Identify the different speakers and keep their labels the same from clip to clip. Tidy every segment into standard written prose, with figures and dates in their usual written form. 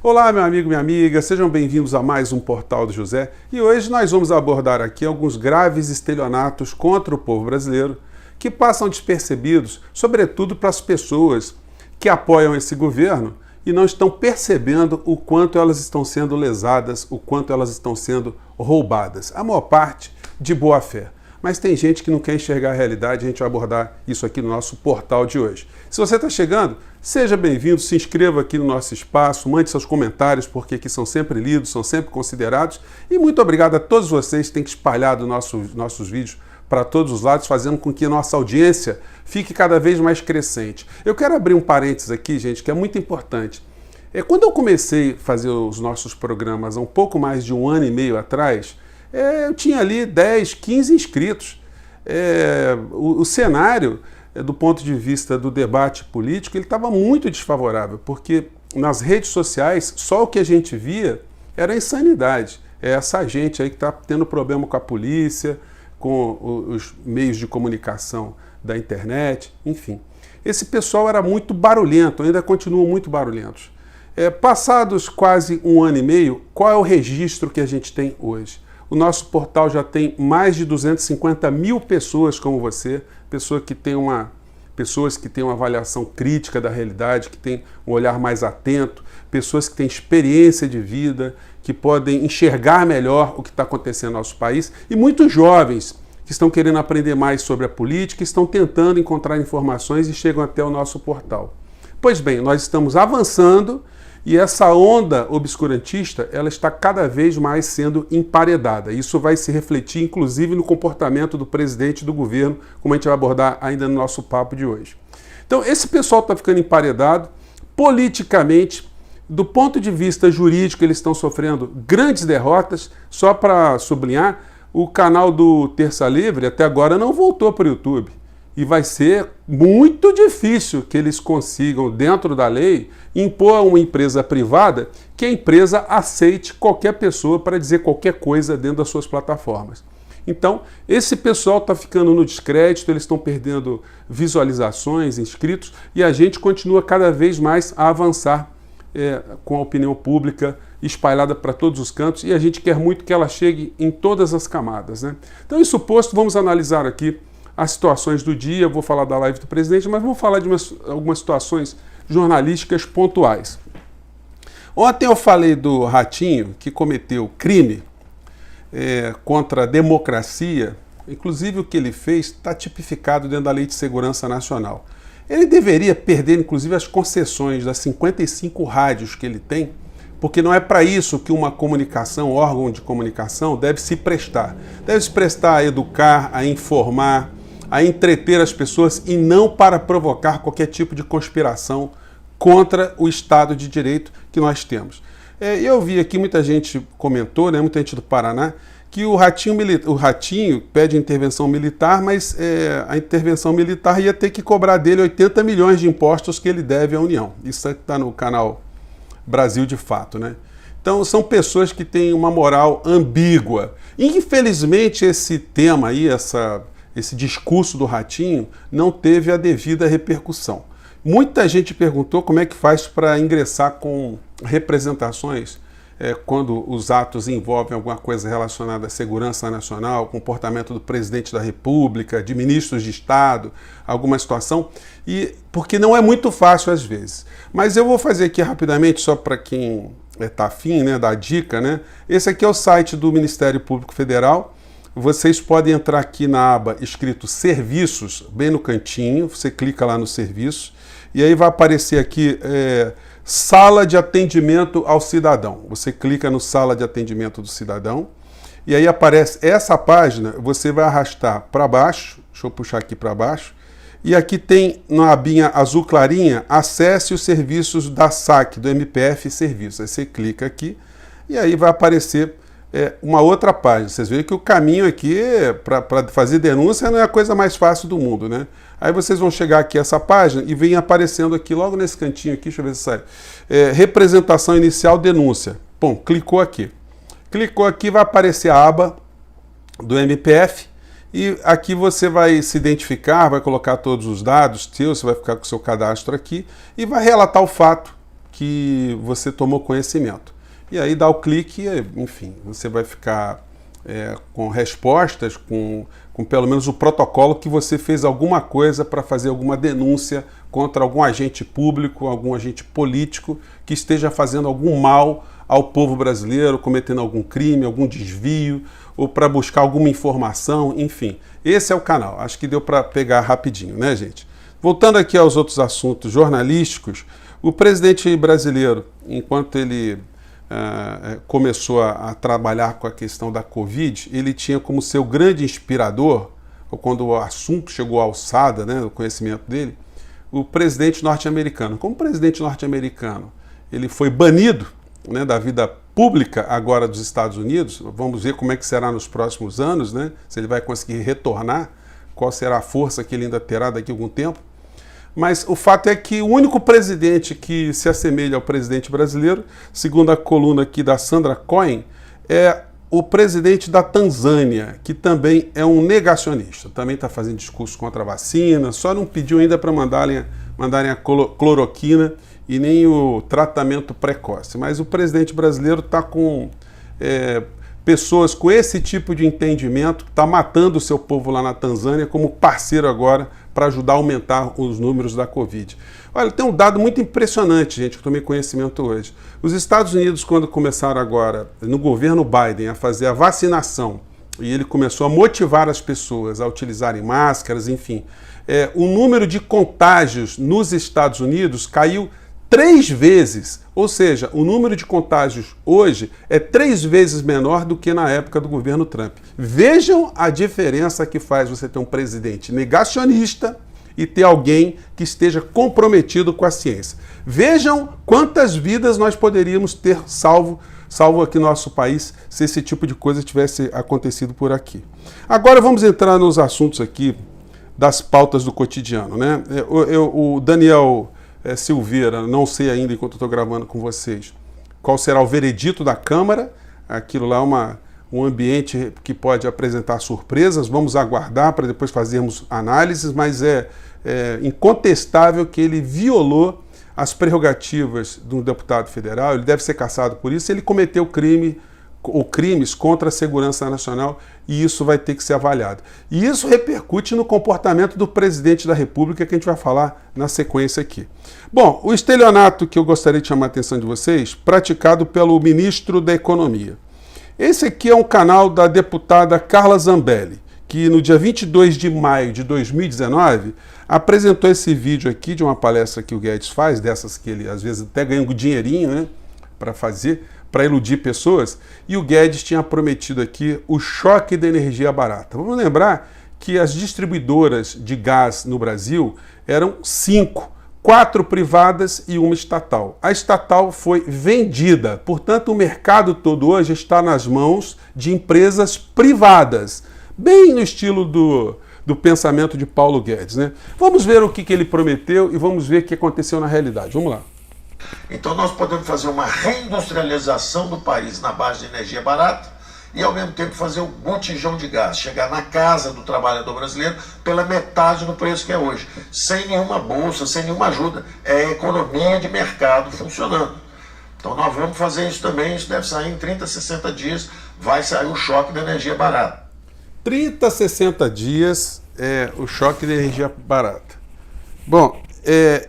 Speaker 1: Olá, meu amigo, minha amiga, sejam bem-vindos a mais um Portal do José. E hoje nós vamos abordar aqui alguns graves estelionatos contra o povo brasileiro que passam despercebidos, sobretudo para as pessoas que apoiam esse governo e não estão percebendo o quanto elas estão sendo lesadas, o quanto elas estão sendo roubadas. A maior parte de boa fé. Mas tem gente que não quer enxergar a realidade, a gente vai abordar isso aqui no nosso portal de hoje. Se você está chegando, seja bem-vindo, se inscreva aqui no nosso espaço, mande seus comentários, porque aqui são sempre lidos, são sempre considerados. E muito obrigado a todos vocês que têm espalhado nossos vídeos para todos os lados, fazendo com que a nossa audiência fique cada vez mais crescente. Eu quero abrir um parênteses aqui, gente, que é muito importante. Quando eu comecei a fazer os nossos programas há um pouco mais de um ano e meio atrás, eu tinha ali 10, 15 inscritos. O cenário, do ponto de vista do debate político, ele estava muito desfavorável, porque nas redes sociais só o que a gente via era insanidade. É essa gente aí que está tendo problema com a polícia, com os meios de comunicação da internet, enfim. Esse pessoal era muito barulhento, ainda continuam muito barulhentos. Passados quase um ano e meio, qual é o registro que a gente tem hoje? O nosso portal já tem mais de 250 mil pessoas como você, pessoas que têm uma avaliação crítica da realidade, que têm um olhar mais atento, pessoas que têm experiência de vida, que podem enxergar melhor o que está acontecendo no nosso país, e muitos jovens que estão querendo aprender mais sobre a política, estão tentando encontrar informações e chegam até o nosso portal. Pois bem, nós estamos avançando e essa onda obscurantista, ela está cada vez mais sendo emparedada. Isso vai se refletir, inclusive, no comportamento do presidente e do governo, como a gente vai abordar ainda no nosso papo de hoje. Então, esse pessoal está ficando emparedado. Politicamente, do ponto de vista jurídico, eles estão sofrendo grandes derrotas. Só para sublinhar, o canal do Terça Livre até agora não voltou para o YouTube. E vai ser muito difícil que eles consigam, dentro da lei, impor a uma empresa privada que a empresa aceite qualquer pessoa para dizer qualquer coisa dentro das suas plataformas. Então, esse pessoal está ficando no descrédito, eles estão perdendo visualizações, inscritos, e a gente continua cada vez mais a avançar com a opinião pública espalhada para todos os cantos, e a gente quer muito que ela chegue em todas as camadas, né? Então, isso posto, vamos analisar aqui as situações do dia. Eu vou falar da live do presidente, mas vou falar de algumas situações jornalísticas pontuais. Ontem eu falei do Ratinho, que cometeu crime contra a democracia. Inclusive o que ele fez está tipificado dentro da Lei de Segurança Nacional. Ele deveria perder, inclusive, as concessões das 55 rádios que ele tem, porque não é para isso que uma comunicação, órgão de comunicação, deve se prestar. Deve se prestar a educar, a informar, a entreter as pessoas e não para provocar qualquer tipo de conspiração contra o Estado de Direito que nós temos. Eu vi aqui, muita gente comentou, né, muita gente do Paraná, que o Ratinho pede intervenção militar, mas a intervenção militar ia ter que cobrar dele 80 milhões de impostos que ele deve à União. Isso está no canal Brasil de Fato, né? Então, são pessoas que têm uma moral ambígua. Infelizmente, esse tema aí, esse discurso do Ratinho não teve a devida repercussão. Muita gente perguntou como é que faz para ingressar com representações quando os atos envolvem alguma coisa relacionada à segurança nacional, comportamento do presidente da República, de ministros de Estado, alguma situação, porque não é muito fácil às vezes. Mas eu vou fazer aqui rapidamente, só para quem está afim, né, dar dica, né? Esse aqui é o site do Ministério Público Federal. Vocês podem entrar aqui na aba escrito Serviços, bem no cantinho, você clica lá no Serviços, e aí vai aparecer aqui Sala de Atendimento ao Cidadão. Você clica no Sala de Atendimento do Cidadão, e aí aparece essa página, você vai arrastar para baixo, deixa eu puxar aqui para baixo, e aqui tem na abinha azul clarinha, acesse os serviços da SAC, do MPF Serviços. Aí você clica aqui, e aí vai aparecer uma outra página. Vocês veem que o caminho aqui para fazer denúncia não é a coisa mais fácil do mundo, né? Aí vocês vão chegar aqui a essa página e vem aparecendo aqui, logo nesse cantinho aqui, deixa eu ver se sai, representação inicial, denúncia. Bom, clicou aqui. Clicou aqui, vai aparecer a aba do MPF e aqui você vai se identificar, vai colocar todos os dados seus, você vai ficar com o seu cadastro aqui e vai relatar o fato que você tomou conhecimento. E aí dá o clique e, enfim, você vai ficar com respostas, com pelo menos o protocolo que você fez alguma coisa para fazer alguma denúncia contra algum agente público, algum agente político que esteja fazendo algum mal ao povo brasileiro, cometendo algum crime, algum desvio, ou para buscar alguma informação, enfim. Esse é o canal. Acho que deu para pegar rapidinho, né, gente? Voltando aqui aos outros assuntos jornalísticos, o presidente brasileiro, enquanto ele começou a trabalhar com a questão da Covid, ele tinha como seu grande inspirador, ou quando o assunto chegou à alçada, né, do conhecimento dele, o presidente norte-americano. Como presidente norte-americano, ele foi banido, né, da vida pública agora dos Estados Unidos. Vamos ver como é que será nos próximos anos, né, se ele vai conseguir retornar, qual será a força que ele ainda terá daqui a algum tempo. Mas o fato é que o único presidente que se assemelha ao presidente brasileiro, segundo a coluna aqui da Sandra Cohen, é o presidente da Tanzânia, que também é um negacionista. Também está fazendo discurso contra a vacina, só não pediu ainda para mandarem a cloroquina e nem o tratamento precoce. Mas o presidente brasileiro está com pessoas com esse tipo de entendimento, está matando o seu povo lá na Tanzânia como parceiro agora para ajudar a aumentar os números da Covid. Olha, tem um dado muito impressionante, gente, que eu tomei conhecimento hoje. Os Estados Unidos, quando começaram agora, no governo Biden, a fazer a vacinação, e ele começou a motivar as pessoas a utilizarem máscaras, enfim, o número de contágios nos Estados Unidos caiu 3 vezes, ou seja, o número de contágios hoje é 3 vezes menor do que na época do governo Trump. Vejam a diferença que faz você ter um presidente negacionista e ter alguém que esteja comprometido com a ciência. Vejam quantas vidas nós poderíamos ter salvo aqui no nosso país se esse tipo de coisa tivesse acontecido por aqui. Agora vamos entrar nos assuntos aqui das pautas do cotidiano, né? O Daniel Silveira, não sei ainda enquanto eu estou gravando com vocês qual será o veredito da Câmara. Aquilo lá é um ambiente que pode apresentar surpresas, vamos aguardar para depois fazermos análises, mas é incontestável que ele violou as prerrogativas de um deputado federal, ele deve ser cassado por isso, ele cometeu crimes contra a segurança nacional e isso vai ter que ser avaliado. E isso repercute no comportamento do presidente da República, que a gente vai falar na sequência aqui. Bom, o estelionato que eu gostaria de chamar a atenção de vocês, praticado pelo ministro da Economia. Esse aqui é um canal da deputada Carla Zambelli, que no dia 22 de maio de 2019 apresentou esse vídeo aqui de uma palestra que o Guedes faz, dessas que ele às vezes até ganha um dinheirinho, né, para iludir pessoas, e o Guedes tinha prometido aqui o choque da energia barata. Vamos lembrar que as distribuidoras de gás no Brasil eram 5, 4 privadas e uma estatal. A estatal foi vendida, portanto o mercado todo hoje está nas mãos de empresas privadas, bem no estilo do pensamento de Paulo Guedes, né? Vamos ver o que ele prometeu e vamos ver o que aconteceu na realidade. Vamos lá.
Speaker 2: Então nós podemos fazer uma reindustrialização do país na base de energia barata e ao mesmo tempo fazer o botijão de gás, chegar na casa do trabalhador brasileiro pela metade do preço que é hoje, sem nenhuma bolsa, sem nenhuma ajuda. É a economia de mercado funcionando. Então nós vamos fazer isso também, isso deve sair em 30, 60 dias, vai sair o choque da energia barata.
Speaker 1: 30, 60 dias é o choque da energia barata. Bom,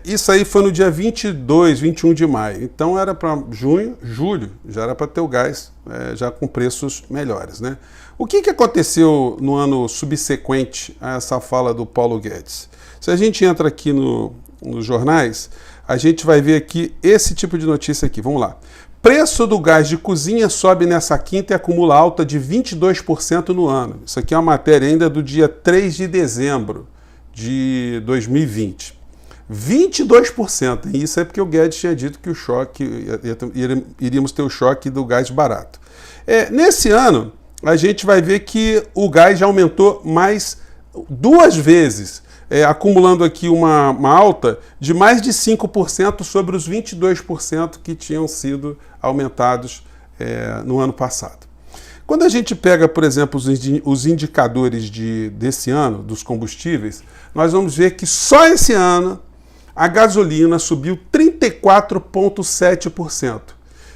Speaker 1: isso aí foi no dia 22, 21 de maio. Então era para julho, já era para ter o gás já com preços melhores, né? O que aconteceu no ano subsequente a essa fala do Paulo Guedes? Se a gente entra aqui nos jornais, a gente vai ver aqui esse tipo de notícia aqui. Vamos lá. Preço do gás de cozinha sobe nessa quinta e acumula alta de 22% no ano. Isso aqui é uma matéria ainda do dia 3 de dezembro de 2020. 22%. E isso é porque o Guedes tinha dito que o choque, iríamos ter o choque do gás barato. Nesse ano, a gente vai ver que o gás já aumentou mais 2 vezes, acumulando aqui uma alta de mais de 5% sobre os 22% que tinham sido aumentados no ano passado. Quando a gente pega, por exemplo, os indicadores desse ano, dos combustíveis, nós vamos ver que só esse ano a gasolina subiu 34,7%.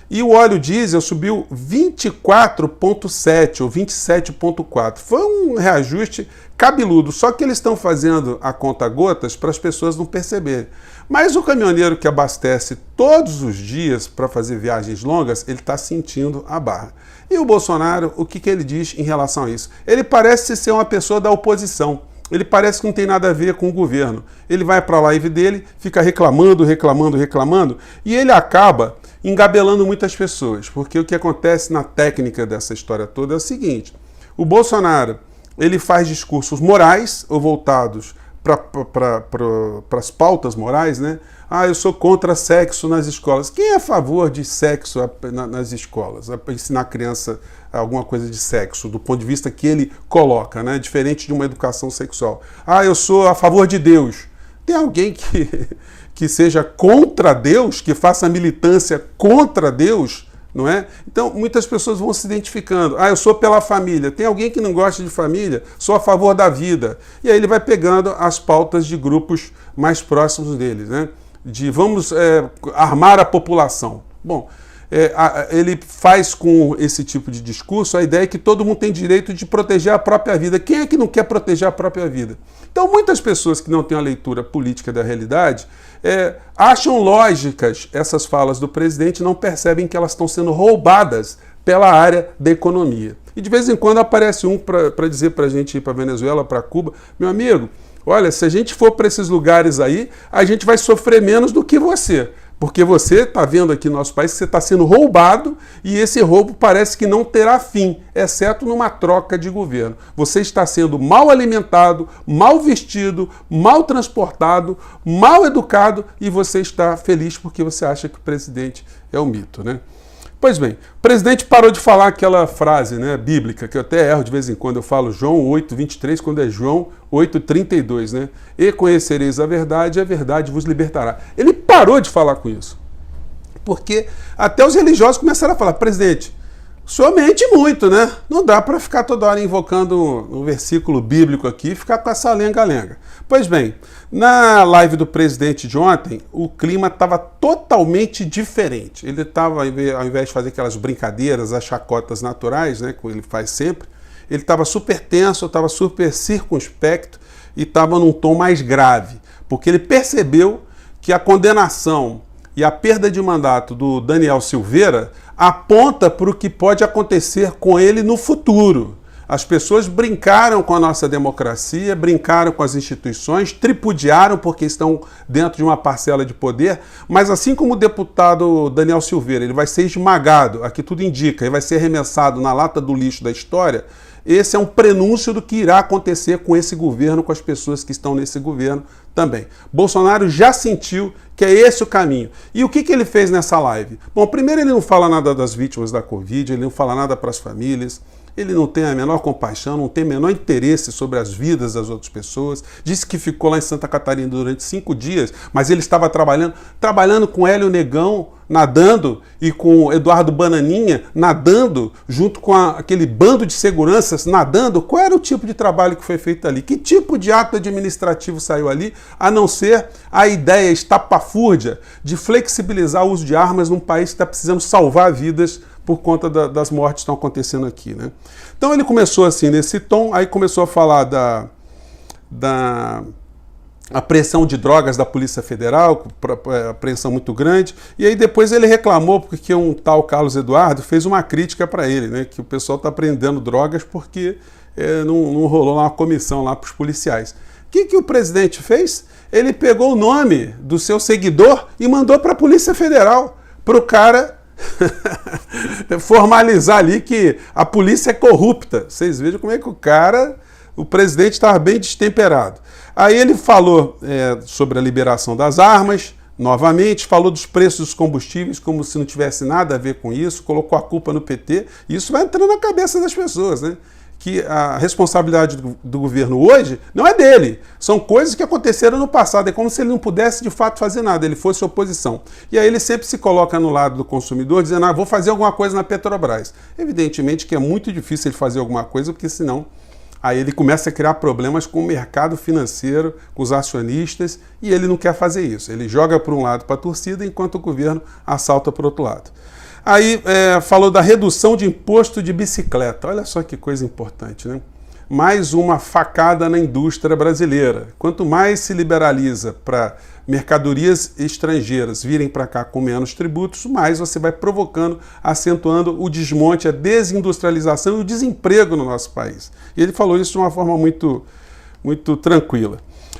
Speaker 1: E o óleo diesel subiu 24,7% ou 27,4%. Foi um reajuste cabeludo, só que eles estão fazendo a conta gotas para as pessoas não perceberem. Mas o caminhoneiro que abastece todos os dias para fazer viagens longas, ele está sentindo a barra. E o Bolsonaro, o que ele diz em relação a isso? Ele parece ser uma pessoa da oposição. Ele parece que não tem nada a ver com o governo. Ele vai para a live dele, fica reclamando, e ele acaba engabelando muitas pessoas. Porque o que acontece na técnica dessa história toda é o seguinte: o Bolsonaro, ele faz discursos morais ou voltados para as pautas morais, né? Ah, eu sou contra sexo nas escolas. Quem é a favor de sexo nas escolas? Para ensinar a criança alguma coisa de sexo, do ponto de vista que ele coloca, né? Diferente de uma educação sexual. Ah, eu sou a favor de Deus. Tem alguém que seja contra Deus, que faça militância contra Deus, não é? Então, muitas pessoas vão se identificando. Ah, eu sou pela família. Tem alguém que não gosta de família? Sou a favor da vida. E aí ele vai pegando as pautas de grupos mais próximos deles, né? De vamos armar a população. Bom, ele faz com esse tipo de discurso a ideia que todo mundo tem direito de proteger a própria vida. Quem é que não quer proteger a própria vida? Então, muitas pessoas que não têm uma leitura política da realidade acham lógicas essas falas do presidente e não percebem que elas estão sendo roubadas pela área da economia. E de vez em quando aparece um para dizer para a gente ir para Venezuela, para Cuba: meu amigo, olha, se a gente for para esses lugares aí, a gente vai sofrer menos do que você. Porque você está vendo aqui no nosso país que você está sendo roubado e esse roubo parece que não terá fim, exceto numa troca de governo. Você está sendo mal alimentado, mal vestido, mal transportado, mal educado e você está feliz porque você acha que o presidente é um mito, né? Pois bem, o presidente parou de falar aquela frase, né, bíblica, que eu até erro de vez em quando, eu falo João 8,23, quando é João 8,32, né? E conhecereis a verdade vos libertará. Ele parou de falar com isso. Porque até os religiosos começaram a falar: presidente, o senhor mente muito, né? Não dá para ficar toda hora invocando um versículo bíblico aqui e ficar com essa lenga-lenga. Pois bem, na live do presidente de ontem, o clima estava totalmente diferente. Ele estava, ao invés de fazer aquelas brincadeiras, as chacotas naturais, né, como ele faz sempre, ele estava super tenso, estava super circunspecto e estava num tom mais grave, porque ele percebeu que a condenação e a perda de mandato do Daniel Silveira aponta para o que pode acontecer com ele no futuro. As pessoas brincaram com a nossa democracia, brincaram com as instituições, tripudiaram porque estão dentro de uma parcela de poder, mas assim como o deputado Daniel Silveira, ele vai ser esmagado, aqui tudo indica, ele vai ser arremessado na lata do lixo da história. Esse é um prenúncio do que irá acontecer com esse governo, com as pessoas que estão nesse governo também. Bolsonaro já sentiu que é esse o caminho. E o que ele fez nessa live? Bom, primeiro, ele não fala nada das vítimas da Covid, ele não fala nada para as famílias, ele não tem a menor compaixão, não tem o menor interesse sobre as vidas das outras pessoas. Disse que ficou lá em Santa Catarina durante 5 dias, mas ele estava trabalhando com Hélio Negão, nadando, e com Eduardo Bananinha, nadando, junto com aquele bando de seguranças, nadando. Qual era o tipo de trabalho que foi feito ali? Que tipo de ato administrativo saiu ali, a não ser a ideia estapafúrdia de flexibilizar o uso de armas num país que está precisando salvar vidas por conta das mortes que estão acontecendo aqui, né? Então ele começou assim, nesse tom, aí começou a falar da apreensão de drogas da Polícia Federal, apreensão muito grande, e aí depois ele reclamou porque um tal Carlos Eduardo fez uma crítica para ele, né? Que o pessoal está apreendendo drogas porque não rolou uma comissão lá para os policiais. O que o presidente fez? Ele pegou o nome do seu seguidor e mandou para a Polícia Federal, para o cara formalizar ali que a polícia é corrupta. Vocês vejam como é que o presidente estava bem destemperado. Aí ele falou sobre a liberação das armas, novamente, falou dos preços dos combustíveis como se não tivesse nada a ver com isso, colocou a culpa no PT, e isso vai entrando na cabeça das pessoas, né? Que a responsabilidade do governo hoje não é dele. São coisas que aconteceram no passado. É como se ele não pudesse, de fato, fazer nada. Ele fosse oposição. E aí ele sempre se coloca no lado do consumidor, dizendo: vou fazer alguma coisa na Petrobras. Evidentemente que é muito difícil ele fazer alguma coisa, porque senão Aí ele começa a criar problemas com o mercado financeiro, com os acionistas, e ele não quer fazer isso. Ele joga para um lado para a torcida, enquanto o governo assalta para o outro lado. Aí falou da redução de imposto de bicicleta. Olha só que coisa importante, né? Mais uma facada na indústria brasileira. Quanto mais se liberaliza para mercadorias estrangeiras virem para cá com menos tributos, mais você vai provocando, acentuando o desmonte, a desindustrialização e o desemprego no nosso país. E ele falou isso de uma forma muito tranquila.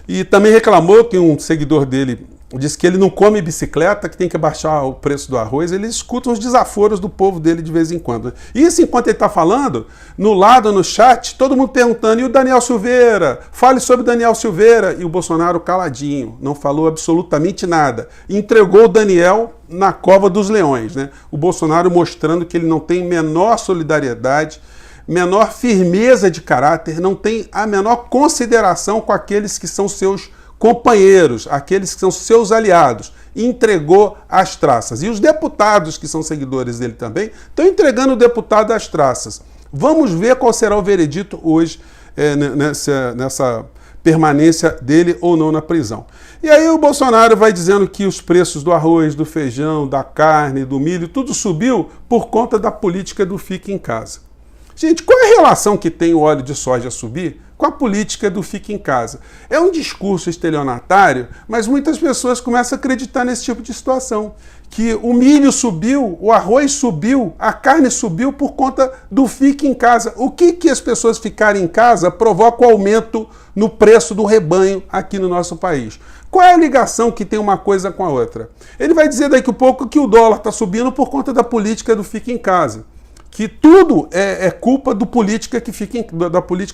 Speaker 1: E também reclamou que um seguidor dele disse que ele não come bicicleta, que tem que baixar o preço do arroz. Ele escuta os desaforos do povo dele de vez em quando. Isso enquanto ele está falando, no chat, todo mundo perguntando, e o Daniel Silveira? Fale sobre o Daniel Silveira. E o Bolsonaro caladinho, não falou absolutamente nada. Entregou o Daniel na cova dos leões, né? O Bolsonaro mostrando que ele não tem menor solidariedade, menor firmeza de caráter, não tem a menor consideração com aqueles que são seus companheiros, aqueles que são seus aliados, entregou as traças. E os deputados, que são seguidores dele também, estão entregando o deputado às traças. Vamos ver qual será o veredito hoje nessa permanência dele ou não na prisão. E aí o Bolsonaro vai dizendo que os preços do arroz, do feijão, da carne, do milho, tudo subiu por conta da política do fique em casa. Gente, qual é a relação que tem o óleo de soja subir com a política do fique em casa? É um discurso estelionatário, mas muitas pessoas começam a acreditar nesse tipo de situação. Que o milho subiu, o arroz subiu, a carne subiu por conta do fique em casa. O que as pessoas ficarem em casa provoca o aumento no preço do rebanho aqui no nosso país? Qual é a ligação que tem uma coisa com a outra? Ele vai dizer daqui a pouco que o dólar está subindo por conta da política do fique em casa. Que tudo é culpa da política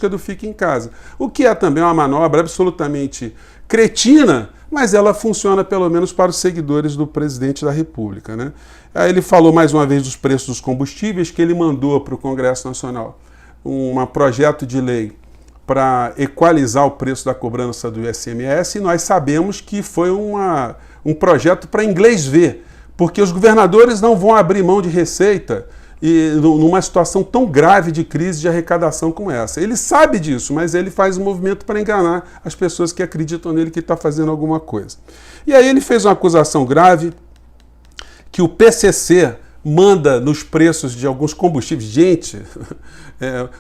Speaker 1: do fique em casa. O que é também uma manobra absolutamente cretina, mas ela funciona pelo menos para os seguidores do presidente da República, né? Aí ele falou mais uma vez dos preços dos combustíveis, que ele mandou para o Congresso Nacional um projeto de lei para equalizar o preço da cobrança do ICMS, e nós sabemos que foi um projeto para inglês ver, porque os governadores não vão abrir mão de receita e numa situação tão grave de crise de arrecadação como essa. Ele sabe disso, mas ele faz um movimento para enganar as pessoas que acreditam nele que está fazendo alguma coisa. E aí ele fez uma acusação grave que o PCC manda nos preços de alguns combustíveis. Gente,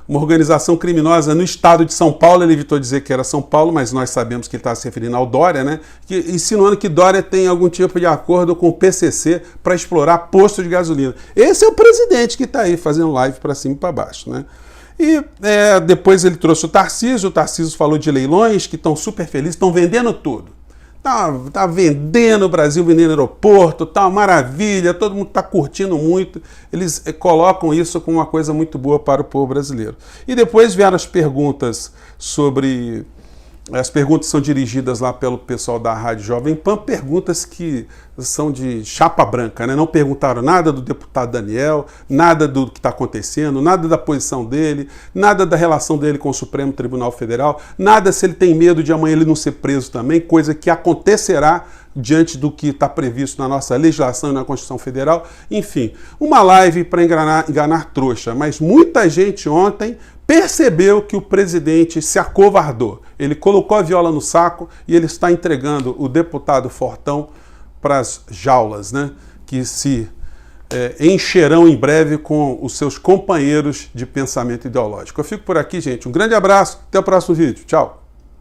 Speaker 1: uma organização criminosa no estado de São Paulo, ele evitou dizer que era São Paulo, mas nós sabemos que ele está se referindo ao Dória, né? Insinuando que Dória tem algum tipo de acordo com o PCC para explorar posto de gasolina. Esse é o presidente que está aí fazendo live para cima e para baixo, né? E depois ele trouxe o Tarcísio falou de leilões que estão super felizes, estão vendendo tudo. Tá vendendo o Brasil, vendendo aeroporto, tá uma maravilha, todo mundo está curtindo muito. Eles colocam isso como uma coisa muito boa para o povo brasileiro. E depois vieram as perguntas sobre... As perguntas são dirigidas lá pelo pessoal da Rádio Jovem Pan, perguntas que são de chapa branca, né? Não perguntaram nada do deputado Daniel, nada do que está acontecendo, nada da posição dele, nada da relação dele com o Supremo Tribunal Federal, nada se ele tem medo de amanhã ele não ser preso também, coisa que acontecerá diante do que está previsto na nossa legislação e na Constituição Federal. Enfim, uma live para enganar trouxa, mas muita gente ontem percebeu que o presidente se acovardou. Ele colocou a viola no saco e ele está entregando o deputado Fortão para as jaulas, né? Que se encherão em breve com os seus companheiros de pensamento ideológico. Eu fico por aqui, gente. Um grande abraço. Até o próximo vídeo. Tchau.